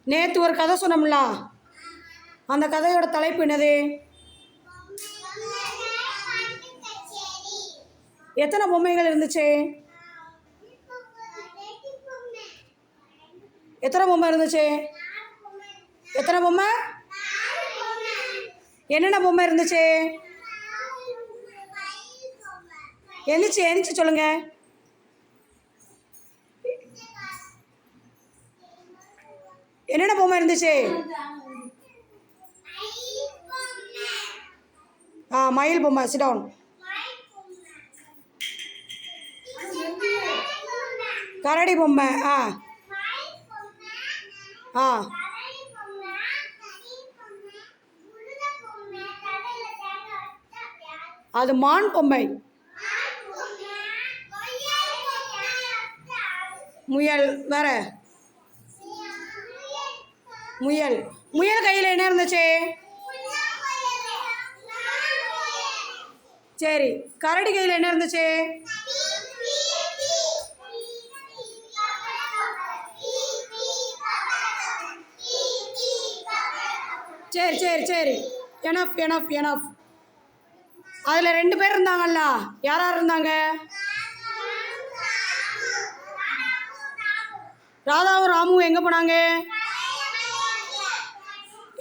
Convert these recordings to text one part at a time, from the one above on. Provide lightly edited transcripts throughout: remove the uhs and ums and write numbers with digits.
நேற்று ஒரு கதை சொன்னோம்ல, அந்த கதையோட தலைப்பு என்னது? எத்தனை பொம்மைகள் இருந்துச்சு? எத்தனை பொம்மை இருந்துச்சு? எத்தனை பொம்மை? என்னென்ன பொம்மை இருந்துச்சு? எந்திரிச்சு சொல்லுங்க. என்னென்ன பொம்மை இருந்துச்சு? மயில் பொம்மை. Sit down. கரடி பொம்மை. அது மான் பொம்மை. முயல். வேற? முயல். முயல் கையில் என்ன இருந்துச்சு? சரி. கரடி கையில் என்ன இருந்துச்சு? சரி சரி சரி, எனஃப் எனஃப் எனஃப். அதில் 2 பேர் இருந்தாங்கல்ல, யார் யார் இருந்தாங்க? ராதாவும் ராமுவும் எங்கே போனாங்க?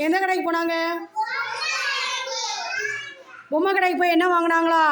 எந்த கடைக்கு போனாங்க? பொம்மை கடைக்கு போய் என்ன வாங்கினாங்களா?